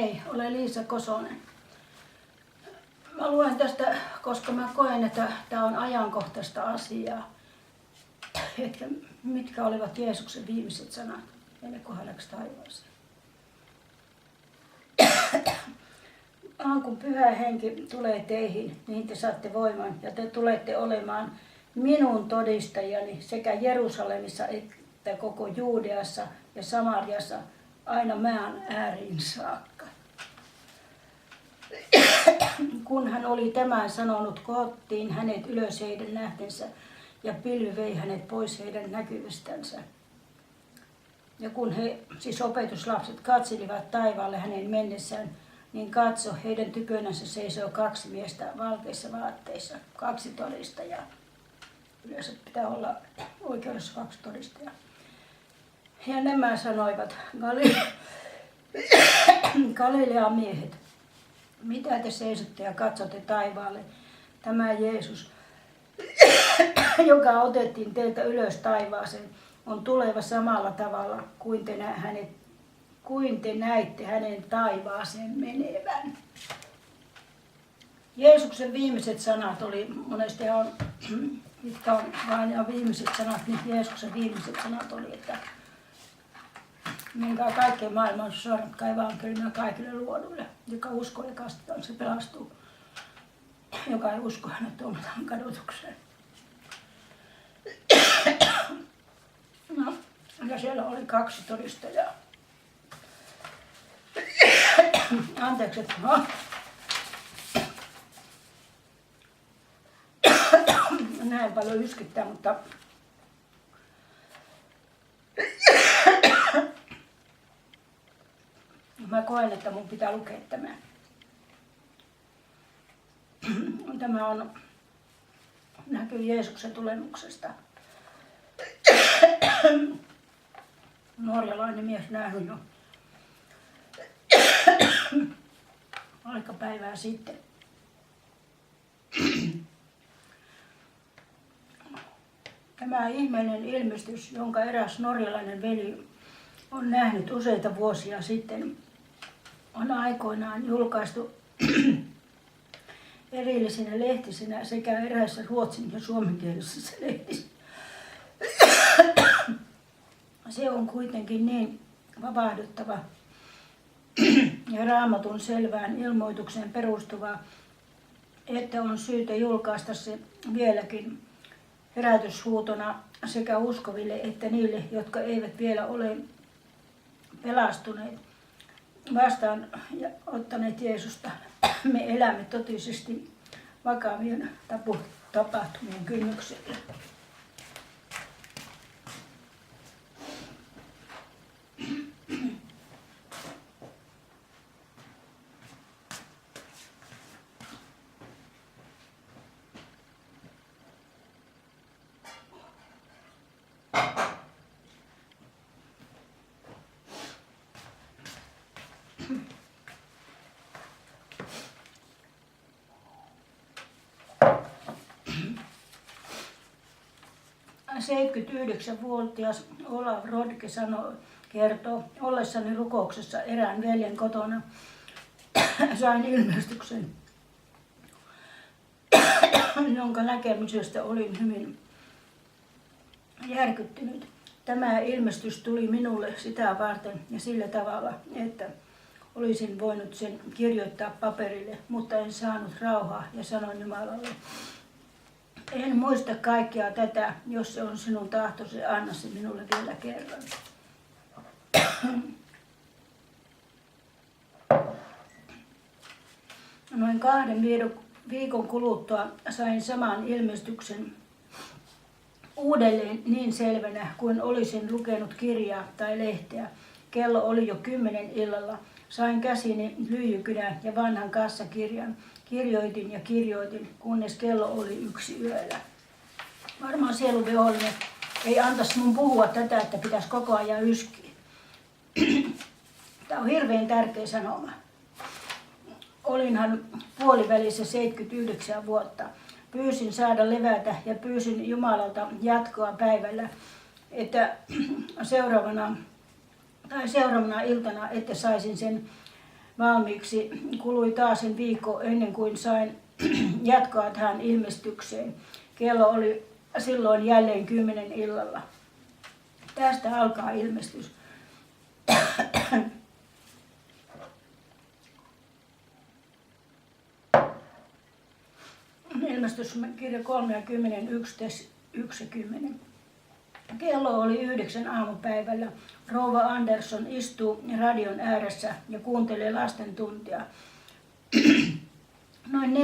Hei, olen Liisa Kosonen. Mä luen tästä, koska mä koen, että tämä on ajankohtaista asiaa. Että mitkä olivat Jeesuksen viimeiset sanat ennen kuin hän läksi taivaaseen. Kun Pyhä Henki tulee teihin, niin te saatte voiman ja te tulette olemaan minun todistajani sekä Jerusalemissa että koko Juudeassa ja Samariassa aina maan ääriin saakka. Kun hän oli tämän sanonut, kohottiin hänet ylös heidän nähtensä ja pilvi vei hänet pois heidän näkyvästänsä. Ja kun he, siis opetuslapset, katselivat taivaalle hänen mennessään, niin katso, heidän tykönänsä seisoo 2 miestä valkeissa vaatteissa, 2 todistajaa. Yleensä pitää olla oikeudessa 2 todistajaa. Ja nämä sanoivat, Galilean miehet, mitä te seisotte ja katsotte taivaalle? Tämä Jeesus, joka otettiin teiltä ylös taivaaseen, on tuleva samalla tavalla kuin te näitte hänen taivaaseen menevän. Jeesuksen viimeiset sanat oli, monesti mitkä on vain ja viimeiset sanat, niin Jeesuksen viimeiset sanat oli, että menkää kaikkeen maailmaan sormatkaa evankeliumia kaikille luoduille. Joka uskoo ja kastetaan, se pelastuu. Joka ei usko, hänet tuomitaan kadotukseen. No, ja siellä oli 2 todistajaa. Anteeksi, että näin paljon yskyttää, mutta mä koen, että mun pitää lukea tämä. Tämä on näkyy Jeesuksen tulemuksesta. Norjalainen mies nähnyt jo aika päivää sitten. Tämä ihmeellinen ilmestys, jonka eräs norjalainen veli on nähnyt useita vuosia sitten, on aikoinaan julkaistu erillisinä lehtisinä sekä eräissä ruotsin- ja suomenkielisissä lehtissä. Se on kuitenkin niin vapahduttava ja Raamatun selvään ilmoitukseen perustuva, että on syytä julkaista se vieläkin herätyshuutona sekä uskoville että niille, jotka eivät vielä ole pelastuneet vastaan ja ottaneet Jeesusta. Me elämme totisesti vakavien tapahtumien kynnyksellä. – 79-vuotias Olav Rodke kertoo, ollessani rukouksessa erään veljen kotona sain ilmestyksen, jonka näkemisestä olin hyvin järkyttynyt. Tämä ilmestys tuli minulle sitä varten ja sillä tavalla, että olisin voinut sen kirjoittaa paperille, mutta en saanut rauhaa ja sanoin Jumalalle, en muista kaikkea tätä, jos se on sinun tahtosi, anna se minulle vielä kerran. Noin 2 viikon kuluttua sain saman ilmestyksen uudelleen niin selvänä kuin olisin lukenut kirjaa tai lehteä. Kello oli jo 10 illalla. Sain käsini lyijykynän ja vanhan kassakirjan. Kirjoitin ja kirjoitin, kunnes kello oli 1 yöllä. Varmaan sieluvihollinen ei antaisi mun puhua tätä, että pitäisi koko ajan yskiä. Tämä on hirveän tärkeä sanoma. Olinhan puolivälissä 79 vuotta. Pyysin saada levätä ja pyysin Jumalalta jatkoa päivällä, että seuraavana iltana, että saisin sen valmiiksi. Kului taas viikko ennen kuin sain jatkaa tähän ilmestykseen. Kello oli silloin jälleen 10 illalla. Tästä alkaa ilmestys. Ilmestyskirja 30.11.10. Kello oli 9 aamupäivällä. Rouva Andersson istuu radion ääressä ja kuuntelee lasten tuntia. Noin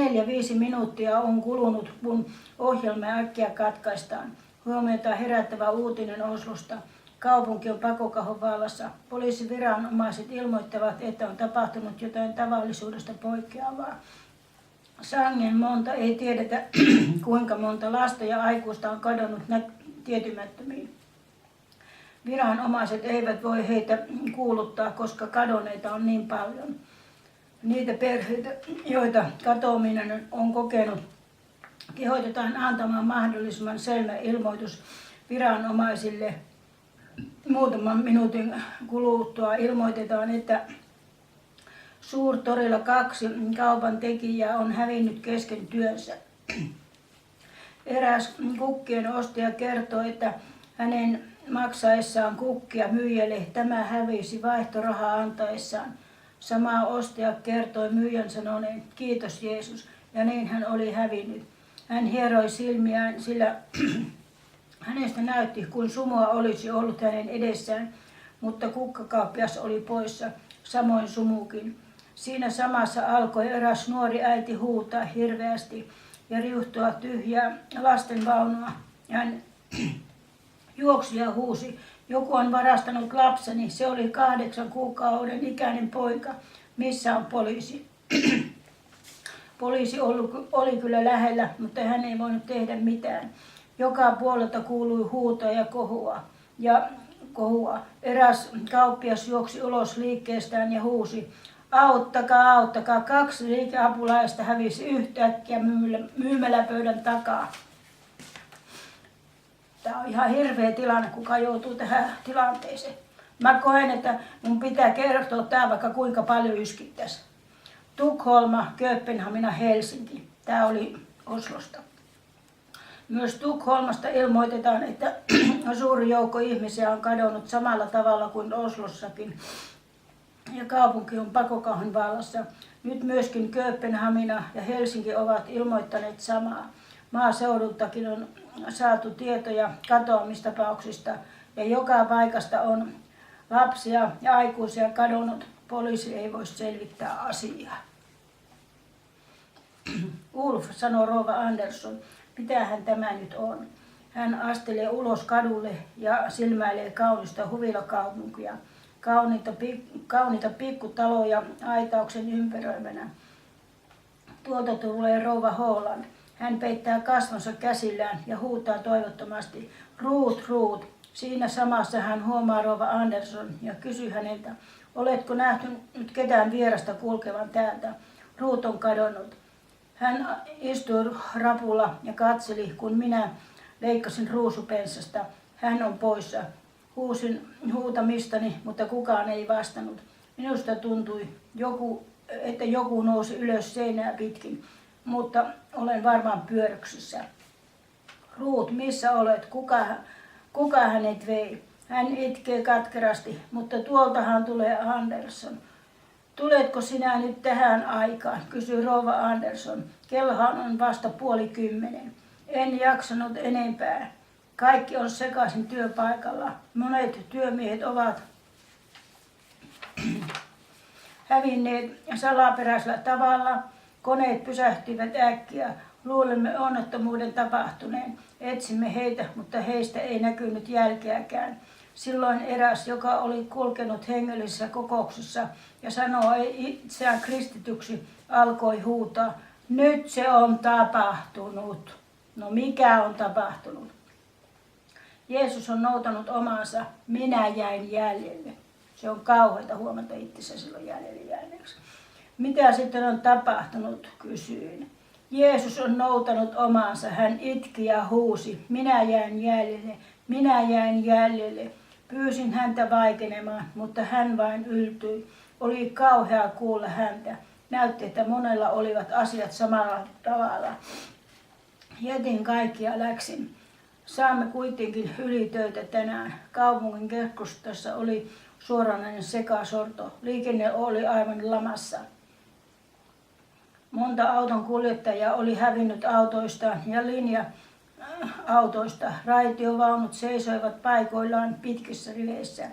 4-5 minuuttia on kulunut, kun ohjelma äkkiä katkaistaan. Huomiota herättävä uutinen Oslosta. Kaupunki on pakokahon vallassa. Poliisiviranomaiset ilmoittavat, että on tapahtunut jotain tavallisuudesta poikkeavaa. Sangen monta, ei tiedetä kuinka monta lasta ja aikuista on kadonnut tietymättömiin. Viranomaiset eivät voi heitä kuuluttaa, koska kadonneita on niin paljon. Niitä perheitä, joita katoaminen on kokenut, kehotetaan antamaan mahdollisimman selvä ilmoitus viranomaisille. Muutaman minuutin kuluttua ilmoitetaan, että Suurtorilla 2 kaupan tekijää on hävinnyt kesken työnsä. Eräs kukkien ostaja kertoi, että hänen maksaessaan kukkia myyjälle tämä hävisi vaihtorahaa antaessaan. Sama ostaja kertoi myyjän sanoneen, kiitos Jeesus, ja niin hän oli hävinnyt. Hän hieroi silmiään, sillä hänestä näytti, kuin sumua olisi ollut hänen edessään, mutta kukkakauppias oli poissa, samoin sumukin. Siinä samassa alkoi eräs nuori äiti huutaa hirveästi ja riuhtoa tyhjää lastenvaunua. Hän juoksi ja huusi, joku on varastanut lapseni, se oli 8 kuukauden ikäinen poika, missä on poliisi? Poliisi oli kyllä lähellä, mutta hän ei voinut tehdä mitään. Joka puolelta kuului huutoa ja kohua. Eräs kauppias juoksi ulos liikkeestään ja huusi, auttakaa, auttakaa, 2 liikeapulaista hävisi yhtäkkiä myymäläpöydän takaa. Tämä on ihan hirveä tilanne, kuka joutuu tähän tilanteeseen. Mä koen, että mun pitää kertoa tää vaikka kuinka paljon yskittäisi. Tukholma, Kööpenhamina, Helsinki. Tämä oli Oslosta. Myös Tukholmasta ilmoitetaan, että suuri joukko ihmisiä on kadonnut samalla tavalla kuin Oslossakin. Ja kaupunki on pakokahon vallassa. Nyt myöskin Kööpenhamina ja Helsinki ovat ilmoittaneet samaa. Maaseudultakin on saatu tietoja katoamistapauksista ja joka paikasta on lapsia ja aikuisia kadonnut. Poliisi ei voi selvittää asiaa. Ulf, sanoo rouva Andersson, mitähän tämä nyt on? Hän astelee ulos kadulle ja silmäilee kaunista huvilakaupunkia. Kauniita pikkutaloja aitauksen ympäröimänä. Tuolta tulee rouva Holland. Hän peittää kasvonsa käsillään ja huutaa toivottomasti, Ruut, Ruut. Siinä samassa hän huomaa rouva Andersson ja kysyy häneltä, oletko nähty nyt ketään vierasta kulkevan täältä? Ruut on kadonnut. Hän istui rapulla ja katseli, kun minä leikkasin ruusupensasta. Hän on poissa. Huusin huutamistani, mutta kukaan ei vastannut. Minusta tuntui, että joku nousi ylös seinää pitkin, mutta olen varmaan pyörryksissä. Ruut, missä olet? Kuka hänet vei? Hän itkee katkerasti, mutta tuoltahan tulee Andersson. Tuletko sinä nyt tähän aikaan? Kysyi rouva Andersson. Kellohan on vasta 9:30. En jaksanut enempää. Kaikki on sekaisin työpaikalla. Monet työmiehet ovat hävinneet salaperäisellä tavalla. Koneet pysähtyivät äkkiä. Luulemme onnettomuuden tapahtuneen. Etsimme heitä, mutta heistä ei näkynyt jälkeäkään. Silloin eräs, joka oli kulkenut hengellisessä kokouksessa ja sanoi itseään kristityksi, alkoi huutaa, nyt se on tapahtunut. No mikä on tapahtunut? Jeesus on noutanut omansa, minä jäin jäljelle. Se on kauheata huomata itsensä silloin jäljelleksi. Mitä sitten on tapahtunut, kysyin. Jeesus on noutanut omansa, hän itki ja huusi, minä jäin jäljelle, minä jäin jäljelle. Pyysin häntä vaikenemaan, mutta hän vain yltyi. Oli kauhea kuulla häntä. Näytti, että monella olivat asiat samalla tavalla. Jätin kaikki ja läksin. Saamme kuitenkin ylitöitä tänään. Kaupungin keskustassa oli suoranainen sekasorto. Liikenne oli aivan lamassa. Monta auton kuljettajaa oli hävinnyt autoistaan ja linja-autoista. Raitiovaunut seisoivat paikoillaan pitkissä riveissä.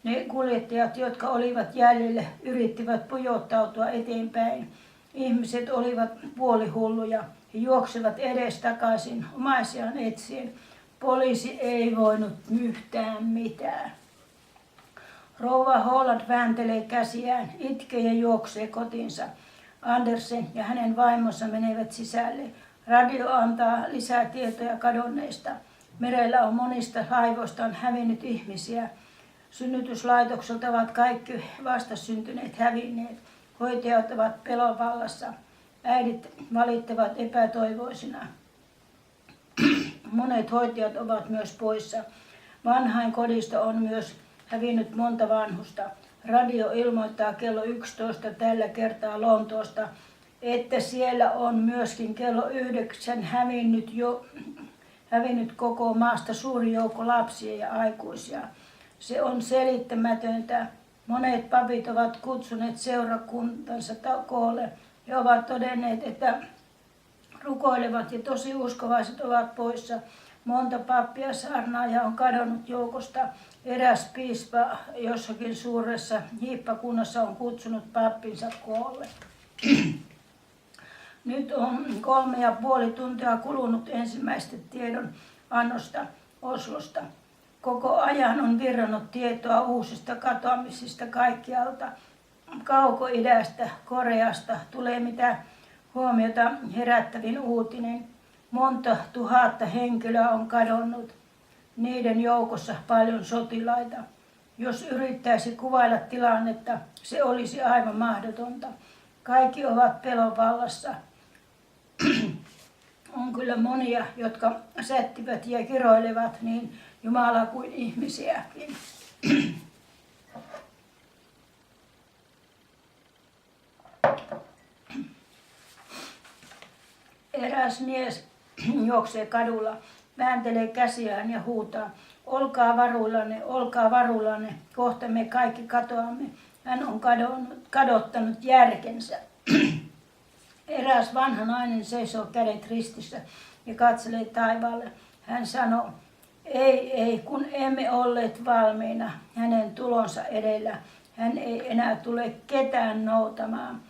Ne kuljettajat, jotka olivat jäljellä, yrittivät pujottautua eteenpäin. Ihmiset olivat puolihulluja. He juoksivat edestakaisin omaisiaan etsien. Poliisi ei voinut yhtään mitään. Rouva Holland vääntelee käsiään, itkee ja juoksee kotiinsa. Andersen ja hänen vaimonsa menevät sisälle. Radio antaa lisää tietoja kadonneista. Merellä on monista laivoista hävinnyt ihmisiä. Synnytyslaitokselta ovat kaikki vastasyntyneet hävinneet. Hoitajat ovat pelon vallassa. Äidit valittavat epätoivoisina. Monet hoitajat ovat myös poissa. Vanhainkodista on myös hävinnyt monta vanhusta. Radio ilmoittaa kello 11 tällä kertaa Lontoosta, että siellä on myöskin kello 9 hävinnyt koko maasta suuri joukko lapsia ja aikuisia. Se on selittämätöntä. Monet papit ovat kutsuneet seurakuntansa koolle. He ovat todenneet, että rukoilevat ja tosi uskovaiset ovat poissa. Monta pappia saarnaajaa on kadonnut joukosta. Eräs piispa jossakin suuressa hiippakunnassa on kutsunut pappinsa koolle. Nyt on 3,5 tuntia kulunut ensimmäistä tiedon annosta Oslosta. Koko ajan on virrannut tietoa uusista katoamisista kaikkialta. Kauko-idästä, Koreasta tulee mitä huomiota herättävin uutinen. Monta tuhatta henkilöä on kadonnut. Niiden joukossa paljon sotilaita. Jos yrittäisi kuvailla tilannetta, se olisi aivan mahdotonta. Kaikki ovat pelon vallassa. On kyllä monia, jotka sättivät ja kiroilevat niin Jumalaa kuin ihmisiäkin. Eräs mies juoksee kadulla, vääntelee käsiään ja huutaa, olkaa varullanne, kohta me kaikki katoamme. Hän on kadottanut järkensä. Eräs vanha nainen seisoo kädet ristissä ja katselee taivaalle. Hän sanoo, ei, kun emme olleet valmiina hänen tulonsa edellä. Hän ei enää tule ketään noutamaan.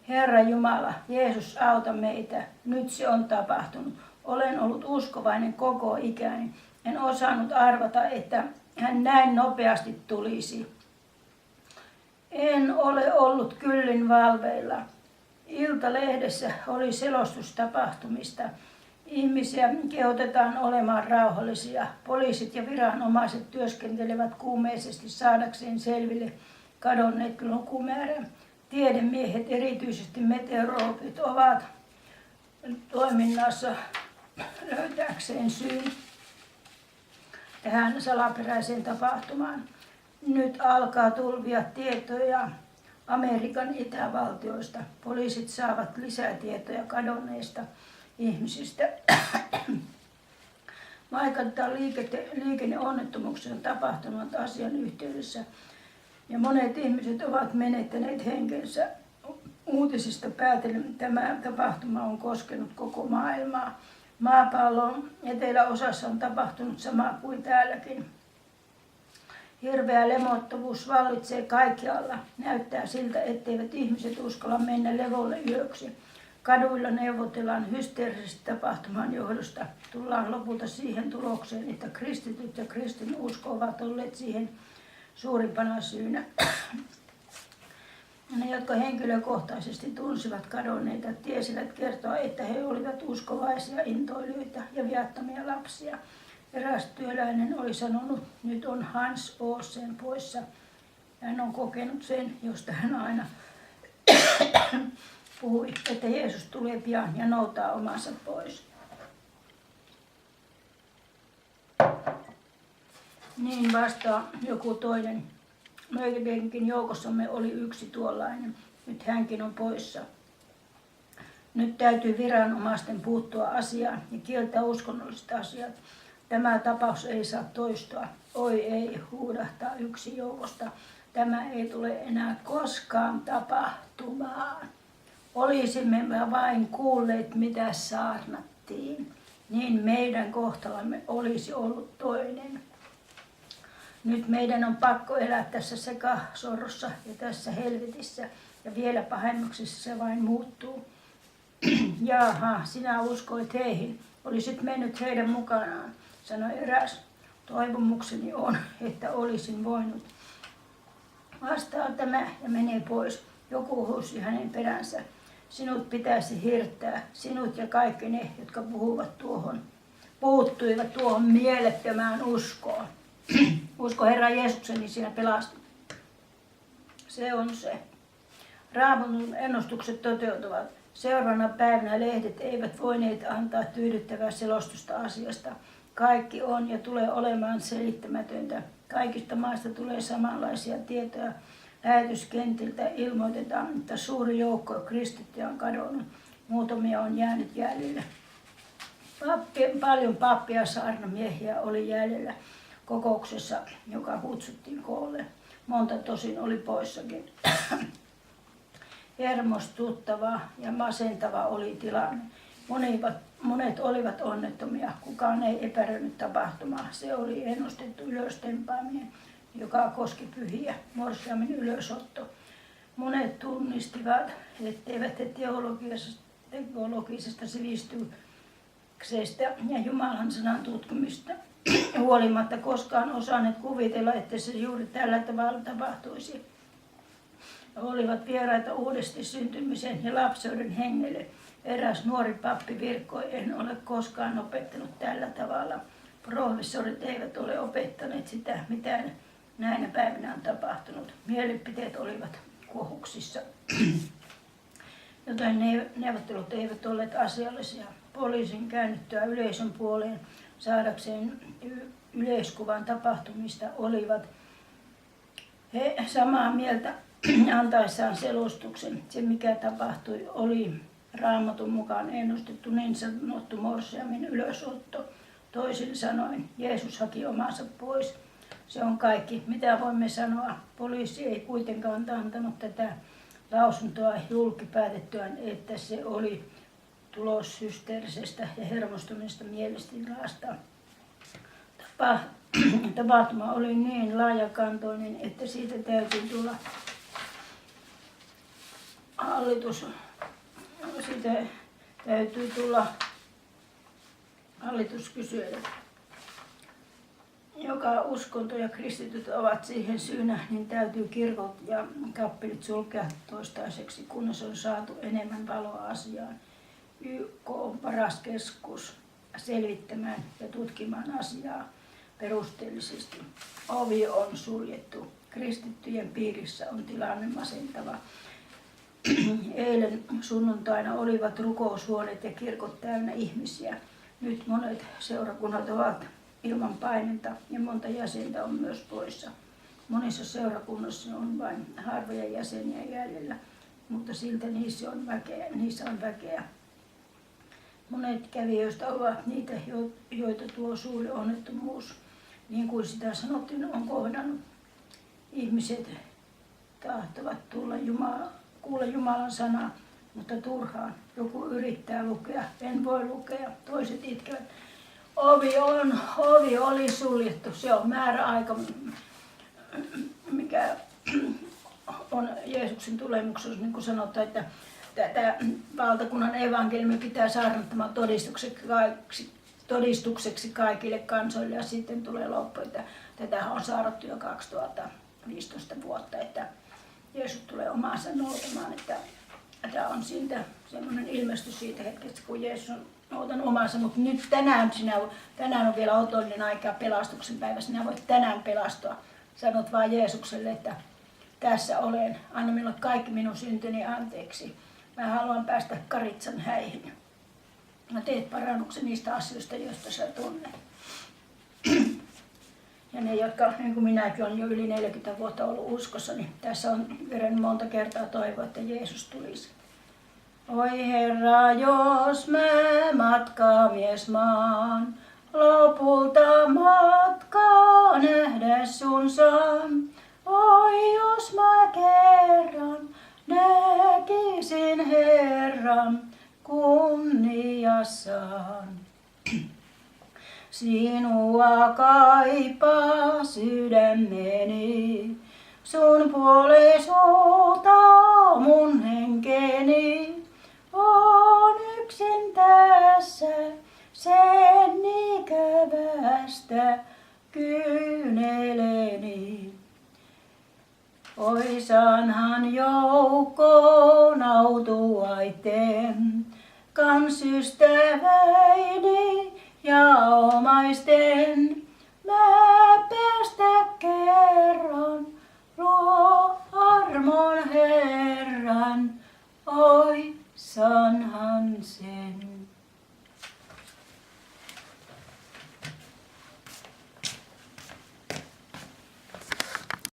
Herra Jumala, Jeesus, auta meitä. Nyt se on tapahtunut. Olen ollut uskovainen koko ikäni. En osannut arvata, että hän näin nopeasti tulisi. En ole ollut kyllin valveilla. Iltalehdessä oli selostus tapahtumista. Ihmisiä kehotetaan olemaan rauhallisia. Poliisit ja viranomaiset työskentelevät kuumeisesti saadakseen selville kadonneet lukumäärän. Tiedemiehet, erityisesti meteorologit, ovat toiminnassa löytääkseen syyn tähän salaperäiseen tapahtumaan. Nyt alkaa tulvia tietoja Amerikan itävaltioista. Poliisit saavat lisää tietoja kadonneista ihmisistä. Vaikka liikenneonnettomuuksia on tapahtunut asian yhteydessä ja monet ihmiset ovat menettäneet henkensä, uutisista päätellen tämä tapahtuma on koskenut koko maailmaa. Maapallon eteläosassa on tapahtunut sama kuin täälläkin. Hirveä levottavuus vallitsee kaikkialla. Näyttää siltä, etteivät ihmiset uskalla mennä levolle yöksi. Kaduilla neuvotellaan hysteerisesti tapahtuman johdosta. Tullaan lopulta siihen tulokseen, että kristityt ja kristinusko ovat olleet siihen suurimpana syynä. Ne, jotka henkilökohtaisesti tunsivat kadonneita, tiesivät kertoa, että he olivat uskovaisia, intoilijoita ja viattomia lapsia. Eräs työläinen oli sanonut, nyt on Hans Åsen poissa. Hän on kokenut sen, josta hän aina puhui, että Jeesus tulee pian ja noutaa omansa pois. Niin vastaa joku toinen. Meidänkin joukossamme oli yksi tuollainen. Nyt hänkin on poissa. Nyt täytyy viranomaisten puuttua asiaan ja kieltää uskonnolliset asiat. Tämä tapaus ei saa toistua. Oi ei, huudahtaa yksi joukosta. Tämä ei tule enää koskaan tapahtumaan. Olisimme vain kuulleet, mitä saarnattiin, niin meidän kohtalamme olisi ollut toinen. Nyt meidän on pakko elää tässä sekasorrossa ja tässä helvetissä, ja vielä pahemmaksi se vain muuttuu. Jaha, sinä uskoit heihin, olisit mennyt heidän mukanaan, sanoi eräs. Toivomukseni on, että olisin voinut. Vastaa tämä ja menee pois. Joku huusi hänen peränsä. Sinut pitäisi hirttää, sinut ja kaikki ne, jotka puuttuivat tuohon mielettömään uskoon. Usko Herran Jeesuksen, niin siinä pelastut. Se on se. Raamatun ennustukset toteutuvat. Seuraavana päivänä lehdet eivät voineet antaa tyydyttävää selostusta asiasta. Kaikki on ja tulee olemaan selittämätöntä. Kaikista maista tulee samanlaisia tietoja. Lähetyskentiltä ilmoitetaan, että suuri joukko kristittyjä on kadonnut. Muutamia on jäänyt jäljelle. Paljon pappia saarnamiehiä oli jäljellä kokouksessa, joka kutsuttiin koolle. Monta tosin oli poissakin. Hermostuttava ja masentava oli tilanne. Monet olivat onnettomia. Kukaan ei epäröinyt tapahtumaa. Se oli ennustettu ylöstempaaminen, joka koski pyhiä, morsiamen ylösotto. Monet tunnistivat, etteivät he teologisesta sivistyksestä ja Jumalan sanan tutkimista huolimatta koskaan osanneet kuvitella, että se juuri tällä tavalla tapahtuisi. Olivat vieraita uudesti syntymisen ja lapseuden hengelle. Eräs nuori pappi virkkoi, en ole koskaan opettanut tällä tavalla. Professorit eivät ole opettaneet sitä, mitä näinä päivinä on tapahtunut. Mielipiteet olivat kohuksissa, joten neuvottelut eivät olleet asiallisia. Poliisin käännyttyä yleisön puoleen saadakseen yleiskuvan tapahtumista olivat he samaa mieltä antaessaan selostuksen. Se mikä tapahtui oli Raamatun mukaan ennustettu niin sanottu morsiamen ylösotto. Toisin sanoen Jeesus haki omansa pois. Se on kaikki, mitä voimme sanoa. Poliisi ei kuitenkaan antanut tätä lausuntoa julki päätettyään, että se oli tulos hysteerisestä ja hermostuneesta mielestilasta. Tapahtuma oli niin laajakantoinen, että siitä täytyy tulla hallituskysyjä. Joka uskonto ja kristityt ovat siihen syynä, niin täytyy kirkot ja kappelit sulkea toistaiseksi, kunnes on saatu enemmän valoa asiaan. YK on paras keskus selvittämään ja tutkimaan asiaa perusteellisesti. Ovi on suljettu. Kristittyjen piirissä on tilanne masentava. Eilen sunnuntaina olivat rukoushuoneet ja kirkot täynnä ihmisiä. Nyt monet seurakunnat ovat ilman painetta ja monta jäsentä on myös poissa. Monissa seurakunnissa on vain harvoja jäseniä jäljellä, mutta siltä niissä on väkeä. Monet kävijöistä ovat niitä, joita tuo suuri onnettomuus, niin kuin sitä sanottiin, on kohdannut. Ihmiset tahtovat kuulla Jumalan sanaa, mutta turhaan. Joku yrittää lukea, en voi lukea, toiset itkevät. Ovi oli suljettu, se on määräaika, mikä on Jeesuksen tulemuksessa, niin kuin sanotaan, että tätä valtakunnan evankeliumi pitää saarnattamaan todistukseksi kaikille kansoille ja sitten tulee loppu, että tätä on saarnattu jo 2015 vuotta, että Jeesus tulee omaansa noutamaan, että tämä on siitä semmoinen ilmestys siitä hetkestä, kun Jeesus on noutanut omaansa, mutta nyt tänään on vielä otollinen aika pelastuksen päivä, sinä voit tänään pelastua. Sanot vaan Jeesukselle, että tässä olen, anna minulle kaikki minun syntini anteeksi. Mä haluan päästä Karitsan häihin. Mä teet parannuksen niistä asioista, joista sä tunnet. Ja ne, jotka niin kuin minäkin on jo yli 40 vuotta ollut uskossa, niin tässä on veren monta kertaa toivoa, että Jeesus tulisi. Oi Herra, jos mä matkamies maan, lopulta matkaa nähdä sun saan. Oi jos mä kerran näkisin Herran kunniassaan. Sinua kaipaa sydämeni, sun puolisuutta mun henkeni. On yksin tässä sen ikävästä kyyneleni. Oi sanhan joukkoon autuaitten, kans ystäväini ja omaisten. Mä päästä kerran luo armon Herran, oi sanhan sen.